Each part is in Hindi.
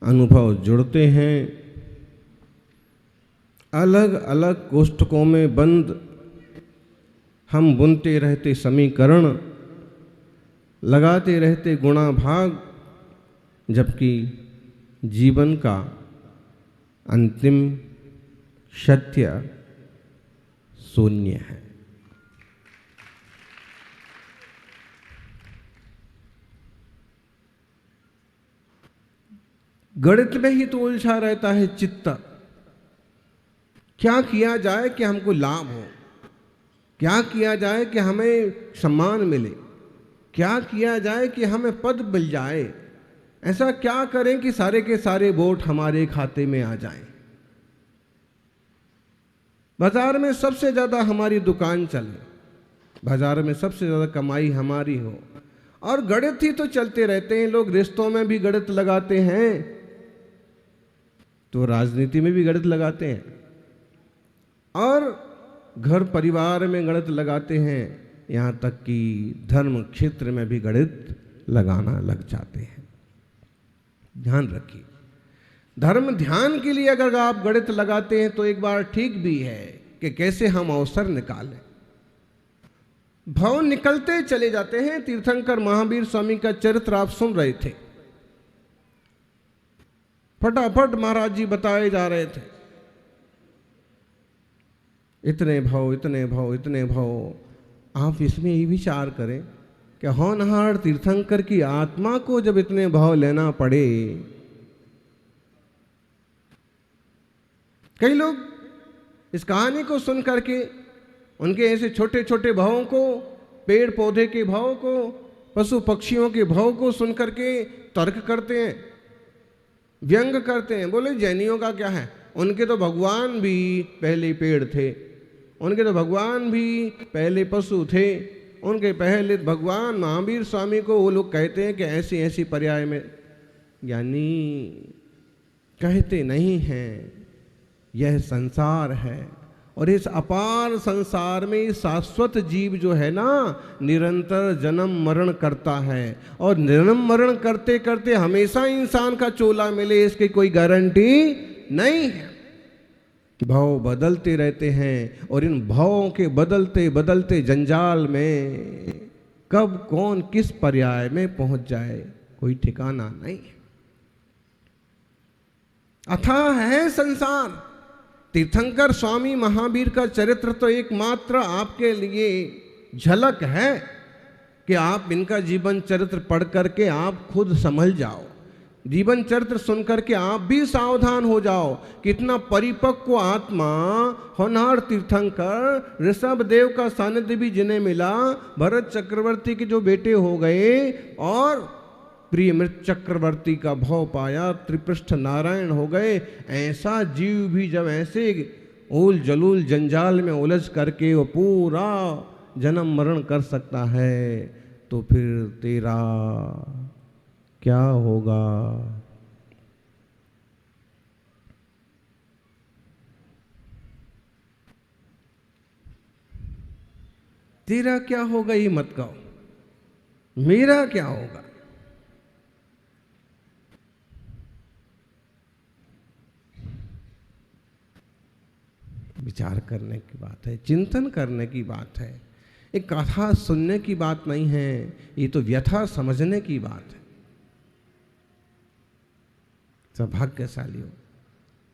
अनुभव जुड़ते हैं, अलग अलग कोष्ठकों में बंद हम बुनते रहते समीकरण, लगाते रहते गुणा भाग, जबकि जीवन का अंतिम सत्य शून्य है। गणित में ही तो उलझा रहता है चित्त। क्या किया जाए कि हमको लाभ हो, क्या किया जाए कि हमें सम्मान मिले, क्या किया जाए कि हमें पद मिल जाए, ऐसा क्या करें कि सारे के सारे वोट हमारे खाते में आ जाएं, बाजार में सबसे ज्यादा हमारी दुकान चले, बाजार में सबसे ज्यादा कमाई हमारी हो। और गणित ही तो चलते रहते हैं। लोग रिश्तों में भी गणित लगाते हैं तो राजनीति में भी गणित लगाते हैं, और घर परिवार में गणित लगाते हैं, यहाँ तक कि धर्म क्षेत्र में भी गणित लगाना लग जाते हैं। ध्यान रखिए, धर्म ध्यान के लिए अगर आप गणित लगाते हैं तो एक बार ठीक भी है कि कैसे हम अवसर निकालें। भाव निकलते चले जाते हैं। तीर्थंकर महावीर स्वामी का चरित्र आप सुन रहे थे, फटाफट महाराज जी बताए जा रहे थे, इतने भाव इतने भाव इतने भाव। आप इसमें ये विचार करें कि होनहार तीर्थंकर की आत्मा को जब इतने भाव लेना पड़े। कई लोग इस कहानी को सुन करके उनके ऐसे छोटे छोटे भावों को, पेड़ पौधे के भाव को, पशु पक्षियों के भाव को सुन करके तर्क करते हैं, व्यंग करते हैं। बोले जैनियों का क्या है, उनके तो भगवान भी पहले पेड़ थे, उनके तो भगवान भी पहले पशु थे, उनके पहले भगवान। महावीर स्वामी को वो लोग कहते हैं कि ऐसी ऐसी पर्याय में, यानी कहते नहीं हैं यह संसार है, और इस अपार संसार में शाश्वत जीव जो है ना, निरंतर जन्म मरण करता है, और जन्म मरण करते करते हमेशा इंसान का चोला मिले इसकी कोई गारंटी नहीं है। भाव बदलते रहते हैं, और इन भावों के बदलते बदलते जंजाल में कब कौन किस पर्याय में पहुंच जाए कोई ठिकाना नहीं है। अथाह है संसार। तीर्थंकर स्वामी महावीर का चरित्र तो एकमात्र आपके लिए झलक है कि आप इनका जीवन चरित्र पढ़ करके आप खुद समझ जाओ, जीवन चरित्र सुन करके आप भी सावधान हो जाओ। कितना परिपक्व आत्मा होनहार तीर्थंकर, ऋषभ देव का सानिध्य भी जिन्हें मिला, भरत चक्रवर्ती के जो बेटे हो गए, और प्रिय मृत चक्रवर्ती का भाव पाया, त्रिपृष्ठ नारायण हो गए। ऐसा जीव भी जब ऐसे उल जलूल जंजाल में उलझ करके वो पूरा जन्म मरण कर सकता है, तो फिर तेरा क्या होगा। तेरा क्या होगा ये मत कहो, मेरा क्या होगा। विचार करने की बात है, चिंतन करने की बात है। एक कथा सुनने की बात नहीं है, ये तो व्यथा समझने की बात है। सौभाग्यशाली हो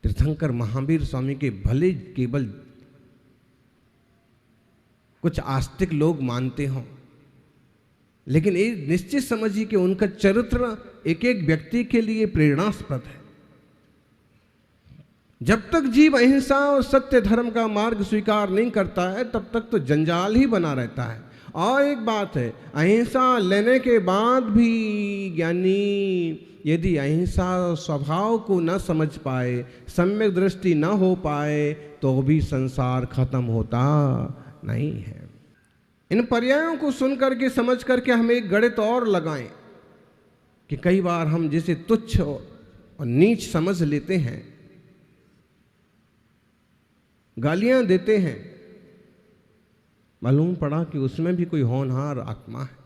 तीर्थंकर महावीर स्वामी के भले केवल कुछ आस्तिक लोग मानते हों, लेकिन ये निश्चित समझिए कि उनका चरित्र एक एक व्यक्ति के लिए प्रेरणास्पद है। जब तक जीव अहिंसा और सत्य धर्म का मार्ग स्वीकार नहीं करता है, तब तक तो जंजाल ही बना रहता है। और एक बात है, अहिंसा लेने के बाद भी ज्ञानी यदि अहिंसा स्वभाव को न समझ पाए, सम्यक दृष्टि न हो पाए, तो भी संसार खत्म होता नहीं है। इन पर्यायों को सुन करके समझ करके हम एक गणित और लगाएं कि कई बार हम जिसे तुच्छ और नीच समझ लेते हैं, गालियां देते हैं, मालूम पड़ा कि उसमें भी कोई होनहार आत्मा है।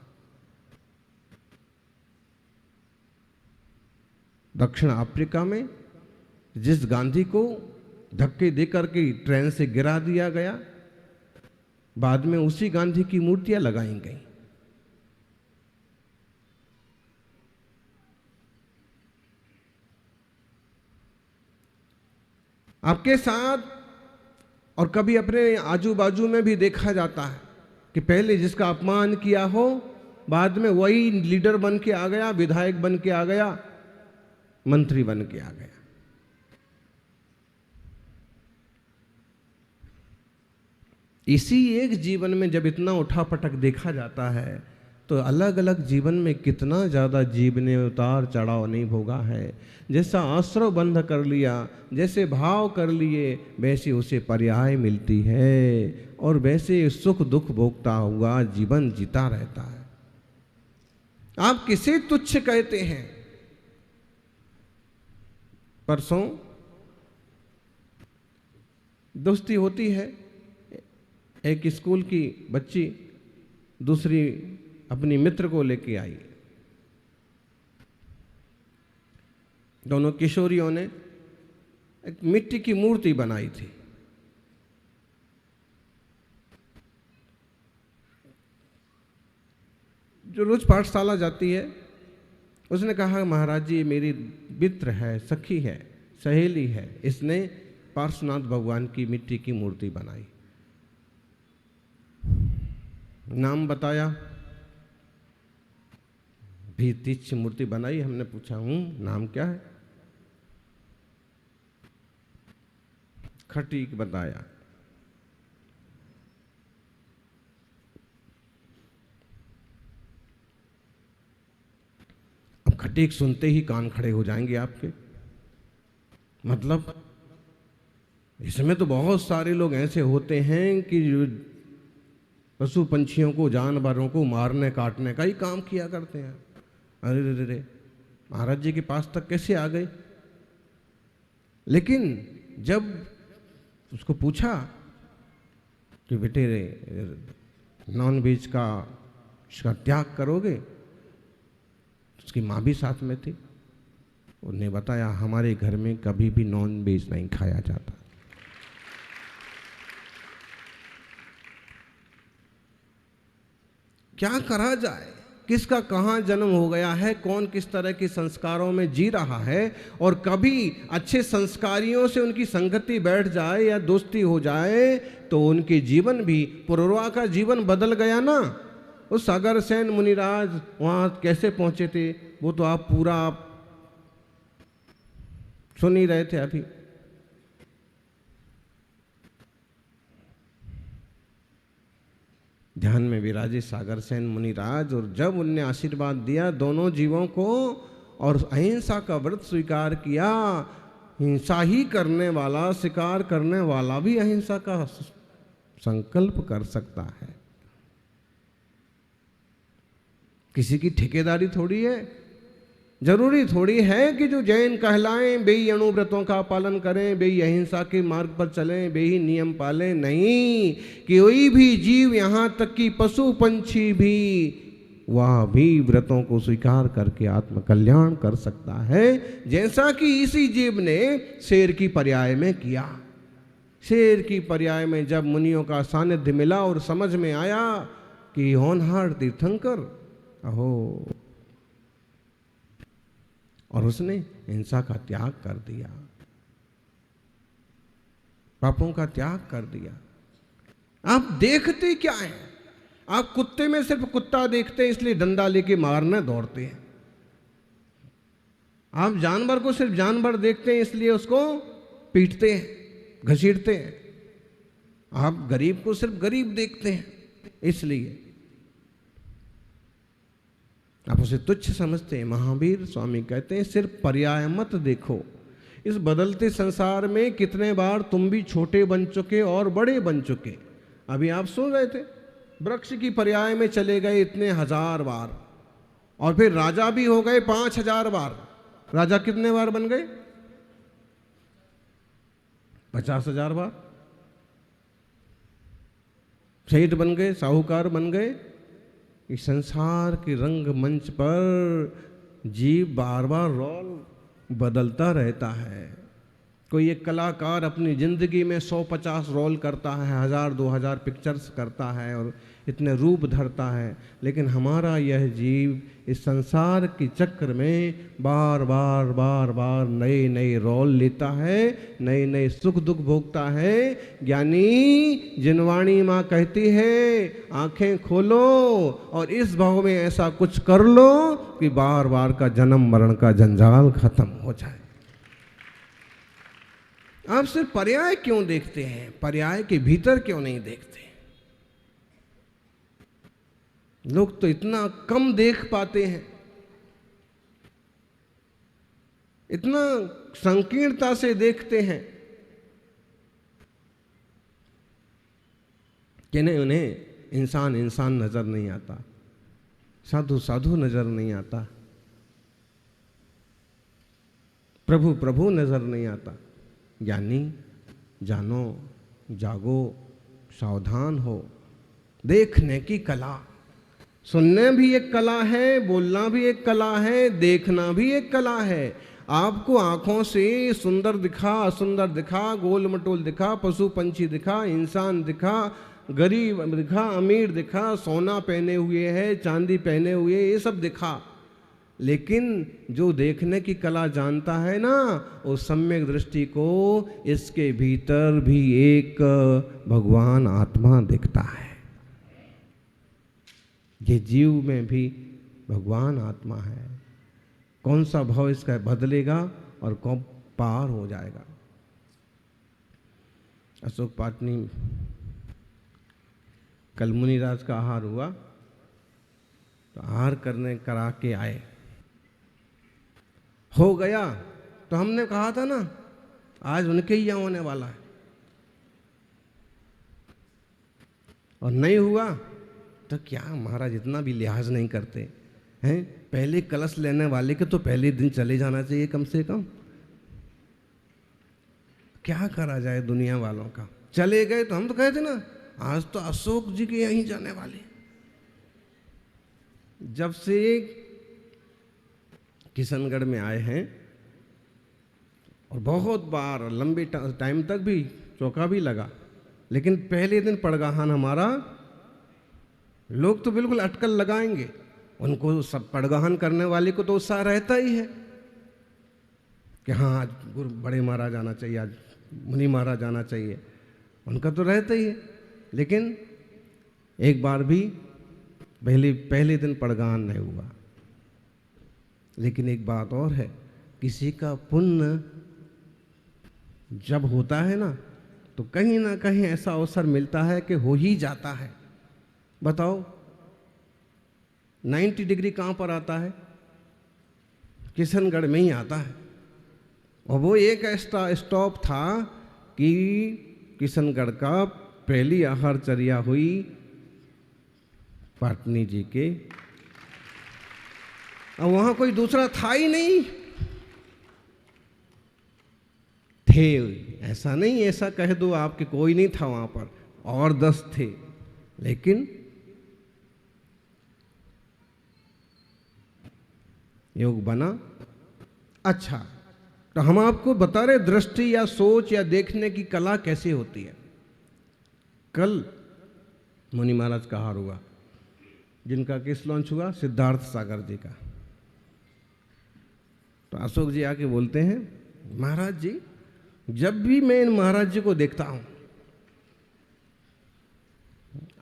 दक्षिण अफ्रीका में जिस गांधी को धक्के देकर के ट्रेन से गिरा दिया गया, बाद में उसी गांधी की मूर्तियां लगाई गई। आपके साथ और कभी अपने आजू बाजू में भी देखा जाता है कि पहले जिसका अपमान किया हो, बाद में वही लीडर बन के आ गया, विधायक बन के आ गया, मंत्री बन के आ गया। इसी एक जीवन में जब इतना उठापटक देखा जाता है, तो अलग अलग जीवन में कितना ज़्यादा जीव ने उतार चढ़ाव नहीं भोगा है। जैसा आश्रव बंध कर लिया, जैसे भाव कर लिए, वैसे उसे पर्याय मिलती है और वैसे सुख दुख भोगता हुआ जीवन जीता रहता है। आप किसे तुच्छ कहते हैं? परसों दोस्ती होती है, एक स्कूल की बच्ची दूसरी अपनी मित्र को लेके आई। दोनों किशोरियों ने एक मिट्टी की मूर्ति बनाई थी। जो रोज पाठशाला जाती है, उसने कहा महाराज जी मेरी मित्र है, सखी है, सहेली है, इसने पार्श्वनाथ भगवान की मिट्टी की मूर्ति बनाई। नाम बताया, भी तीक्ष मूर्ति बनाई। हमने पूछा नाम क्या है? खटीक बताया। अब खटीक सुनते ही कान खड़े हो जाएंगे आपके। मतलब इसमें तो बहुत सारे लोग ऐसे होते हैं कि जो पशु पंछियों को, जानवरों को मारने काटने का ही काम किया करते हैं। अरे रे रे, महाराज जी के पास तक कैसे आ गए? लेकिन जब उसको पूछा कि बेटे नॉन वेज का इसका त्याग करोगे, उसकी माँ भी साथ में थी। उन्हें बताया हमारे घर में कभी भी नॉन वेज नहीं खाया जाता। क्या करा जाए? किसका कहाँ जन्म हो गया है, कौन किस तरह के संस्कारों में जी रहा है, और कभी अच्छे संस्कारियों से उनकी संगति बैठ जाए या दोस्ती हो जाए तो उनके जीवन भी, पुरवा का जीवन बदल गया ना। उस सागर सेन मुनिराज वहाँ कैसे पहुँचे थे वो तो आप पूरा सुन ही रहे थे अभी। ध्यान में विराजे सागर सेन मुनिराज, और जब उनने आशीर्वाद दिया दोनों जीवों को और अहिंसा का व्रत स्वीकार किया, हिंसा ही करने वाला, शिकार करने वाला भी अहिंसा का संकल्प कर सकता है। किसी की ठेकेदारी थोड़ी है, जरूरी थोड़ी है कि जो जैन कहलाएं वे ही अणुव्रतों का पालन करें, वे ही अहिंसा के मार्ग पर चलें, वे ही नियम पालें। नहीं, कि कोई भी जीव, यहाँ तक कि पशु पंछी भी, वह भी व्रतों को स्वीकार करके आत्म कल्याण कर सकता है, जैसा कि इसी जीव ने शेर की पर्याय में किया। शेर की पर्याय में जब मुनियों का सानिध्य मिला और समझ में आया कि होनहार तीर्थंकर, अहो, और उसने हिंसा का त्याग कर दिया, पापों का त्याग कर दिया। आप देखते क्या हैं? आप कुत्ते में सिर्फ कुत्ता देखते हैं इसलिए डंडा लेके मारने दौड़ते हैं। आप जानवर को सिर्फ जानवर देखते हैं इसलिए उसको पीटते हैं, घसीटते हैं। आप गरीब को सिर्फ गरीब देखते हैं इसलिए आप उसे तुच्छ समझते हैं। महावीर स्वामी कहते हैं सिर्फ पर्याय मत देखो। इस बदलते संसार में कितने बार तुम भी छोटे बन चुके और बड़े बन चुके। अभी आप सुन रहे थे, वृक्ष की पर्याय में चले गए इतने 1000 बार, और फिर राजा भी हो गए 5000 बार। राजा कितने बार बन गए? 50,000 बार। सेठ बन गए, साहूकार बन गए। इस संसार के रंग मंच पर जीव बार बार रोल बदलता रहता है। कोई एक कलाकार अपनी ज़िंदगी में 150 रोल करता है, 1000-2000 पिक्चर्स करता है और इतने रूप धरता है, लेकिन हमारा यह जीव इस संसार के चक्र में बार बार बार बार नए नए रोल लेता है, नए नए सुख दुख भोगता है। ज्ञानी जिनवाणी माँ कहती है, आंखें खोलो और इस भाव में ऐसा कुछ कर लो कि बार बार का जन्म मरण का जंजाल खत्म हो जाए। आप सिर्फ पर्याय क्यों देखते हैं, पर्याय के भीतर क्यों नहीं देखते? लोग तो इतना कम देख पाते हैं, इतना संकीर्णता से देखते हैं कि नहीं, उन्हें इंसान इंसान नजर नहीं आता, साधु साधु नजर नहीं आता, प्रभु प्रभु नजर नहीं आता। ज्ञानी जानो, जागो, सावधान हो। देखने की कला, सुनने भी एक कला है, बोलना भी एक कला है, देखना भी एक कला है। आपको आंखों से सुंदर दिखा, असुंदर दिखा, गोल मटोल दिखा, पशु पंछी दिखा, इंसान दिखा, गरीब दिखा, अमीर दिखा, सोना पहने हुए है, चांदी पहने हुए, ये सब दिखा, लेकिन जो देखने की कला जानता है ना, उस सम्यक दृष्टि को इसके भीतर भी एक भगवान आत्मा दिखता है। ये जीव में भी भगवान आत्मा है। कौन सा भाव इसका बदलेगा और कब पार हो जाएगा। अशोक पाटनी कल मुनिराज का आहार हुआ, तो आहार करा के आए, हो गया तो हमने कहा था ना आज उनके ही यहाँ होने वाला है, और नहीं हुआ तो क्या महाराज इतना भी लिहाज नहीं करते हैं। पहले कलश लेने वाले के तो पहले दिन चले जाना चाहिए कम से कम। क्या करा जाए दुनिया वालों का, चले गए तो हम तो कहते ना आज तो अशोक जी के यहीं जाने वाले। जब से किशनगढ़ में आए हैं और बहुत बार लंबे टाइम तक भी चौका भी लगा, लेकिन पहले दिन पड़गाहन हमारा, लोग तो बिल्कुल अटकल लगाएंगे, उनको सब पड़गाहन करने वाले को तो उत्साह रहता ही है कि हाँ आज गुरु बड़े महाराज आना चाहिए, आज मुनि महाराज आना चाहिए, उनका तो रहता ही है। लेकिन एक बार भी पहले दिन पड़गाहन नहीं हुआ। लेकिन एक बात और है, किसी का पुण्य जब होता है ना, तो कहीं ना कहीं ऐसा अवसर मिलता है कि हो ही जाता है। बताओ 90 डिग्री कहाँ पर आता है? किशनगढ़ में ही आता है। और वो एक ऐसा स्टॉप था कि किशनगढ़ का पहली आहारचर्या हुई पाटनी जी के, और वहां कोई दूसरा था ही नहीं। थे, ऐसा नहीं ऐसा कह दो आपके कोई नहीं था वहां पर, और 10 थे, लेकिन योग बना। अच्छा, तो हम आपको बता रहे दृष्टि या सोच या देखने की कला कैसे होती है। कल मुनि महाराज का आहार हुआ, जिनका केस लॉन्च हुआ सिद्धार्थ सागर जी का। तो अशोक जी आके बोलते हैं, महाराज जी जब भी मैं इन महाराज जी को देखता हूं,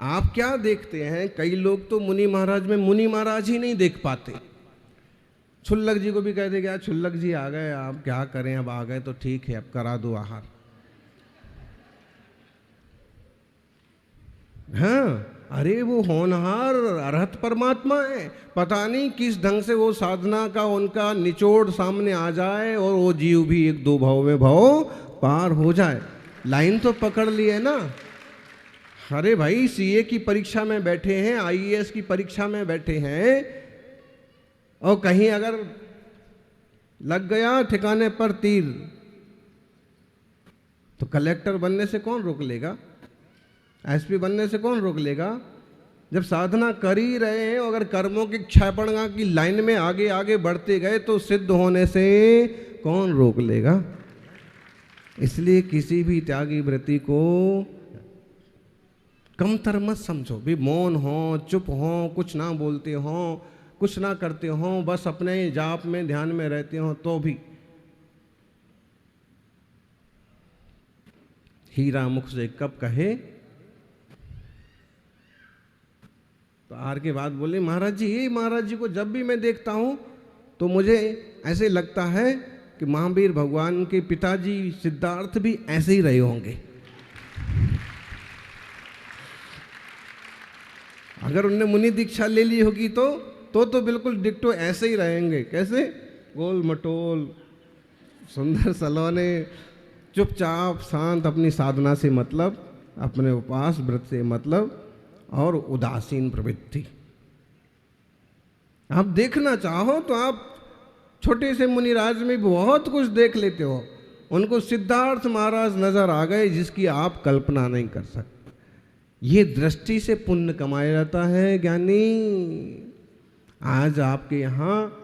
आप क्या देखते हैं? कई लोग तो मुनि महाराज में मुनि महाराज ही नहीं देख पाते। छुल्लक जी को भी कहते क्या छुल्लक जी आ गए, आप क्या करें, अब आ गए तो ठीक है, अब करा दो आहार। हाँ, अरे वो होनहार अरहत परमात्मा है, पता नहीं किस ढंग से वो साधना का उनका निचोड़ सामने आ जाए और वो जीव भी 1-2 भाव में भाव पार हो जाए। लाइन तो पकड़ ली है ना। अरे भाई सीए की परीक्षा में बैठे हैं, आईएएस की परीक्षा में बैठे हैं, और कहीं अगर लग गया ठिकाने पर तीर, तो कलेक्टर बनने से कौन रोक लेगा? एसपी बनने से कौन रोक लेगा? जब साधना कर ही रहे हैं, अगर कर्मों की क्षयपणगा की लाइन में आगे आगे बढ़ते गए तो सिद्ध होने से कौन रोक लेगा। इसलिए किसी भी त्यागी व्रती को कमतर मत समझो। भी मौन हो, चुप हो, कुछ ना बोलते हो, कुछ ना करते हो, बस अपने जाप में ध्यान में रहते हो, तो भी हीरा मुख से कब कहे। तो आर के बाद बोले महाराज जी को जब भी मैं देखता हूं तो मुझे ऐसे लगता है कि महावीर भगवान के पिताजी सिद्धार्थ भी ऐसे ही रहे होंगे। अगर उनने मुनि दीक्षा ले ली होगी तो बिल्कुल डिक्टो ऐसे ही रहेंगे। कैसे? गोल मटोल, सुंदर सलोने, चुपचाप शांत, अपनी साधना से मतलब, अपने उपास व्रत से मतलब, और उदासीन प्रवृत्ति। आप देखना चाहो तो आप छोटे से मुनिराज में बहुत कुछ देख लेते हो। उनको सिद्धार्थ महाराज नजर आ गए जिसकी आप कल्पना नहीं कर सकते। ये दृष्टि से पुण्य कमाया जाता है ज्ञानी। आज आपके यहाँ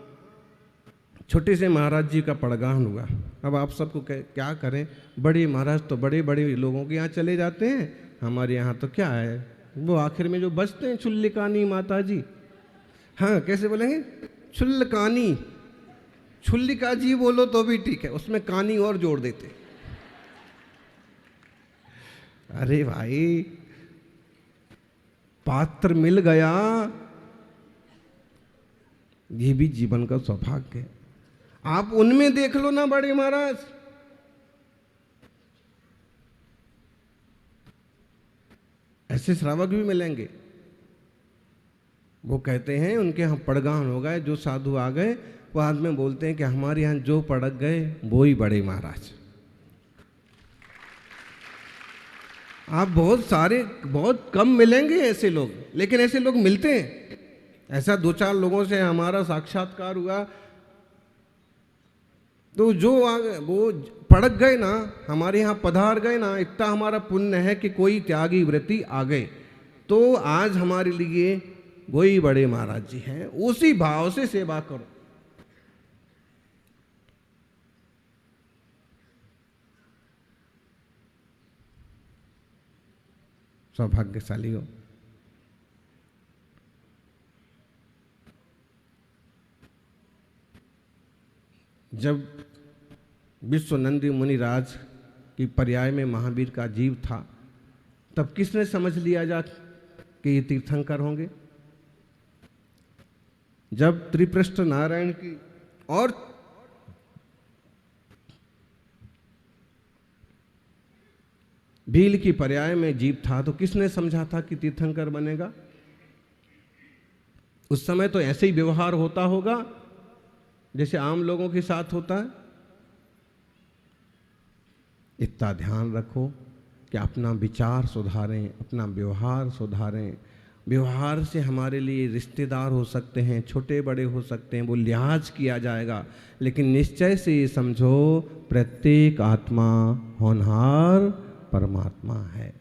छोटे से महाराज जी का पड़गान हुआ। अब आप सबको क्या करें, बड़े महाराज तो बड़े बड़े लोगों के यहाँ चले जाते हैं, हमारे यहाँ तो क्या है, वो आखिर में जो बचते हैं छुल्लिकानी माता जी। हाँ, कैसे बोलेंगे? छुल्लकानी, छुल्लिका जी बोलो तो भी ठीक है, उसमें कानी और जोड़ देते। अरे भाई, पात्र मिल गया, ये भी जीवन का सौभाग्य है। आप उनमें देख लो ना बड़े महाराज, ऐसे श्रावक भी मिलेंगे। वो कहते हैं उनके यहाँ पड़गान हो गए, जो साधु आ गए वो बाद में बोलते हैं कि हमारे यहाँ जो पड़क गए वो ही बड़े महाराज। आप बहुत कम मिलेंगे ऐसे लोग, लेकिन ऐसे लोग मिलते हैं। ऐसा 2-4 लोगों से हमारा साक्षात्कार हुआ, तो जो वो पड़क गए ना, हमारे यहाँ पधार गए ना, इतना हमारा पुण्य है कि कोई त्यागी व्रती आ गए, तो आज हमारे लिए वही बड़े महाराज जी हैं। उसी भाव से सेवा करो। सौभाग्यशाली हो। जब विश्वनंदी मुनिराज की पर्याय में महावीर का जीव था, तब किसने समझ लिया जा कि ये तीर्थंकर होंगे? जब त्रिपृष्ठ नारायण की और भील की पर्याय में जीव था, तो किसने समझा था कि तीर्थंकर बनेगा? उस समय तो ऐसे ही व्यवहार होता होगा जैसे आम लोगों के साथ होता है। इतना ध्यान रखो कि अपना विचार सुधारें, अपना व्यवहार सुधारें। व्यवहार से हमारे लिए रिश्तेदार हो सकते हैं, छोटे बड़े हो सकते हैं, वो लिहाज किया जाएगा, लेकिन निश्चय से ये समझो प्रत्येक आत्मा होनहार परमात्मा है।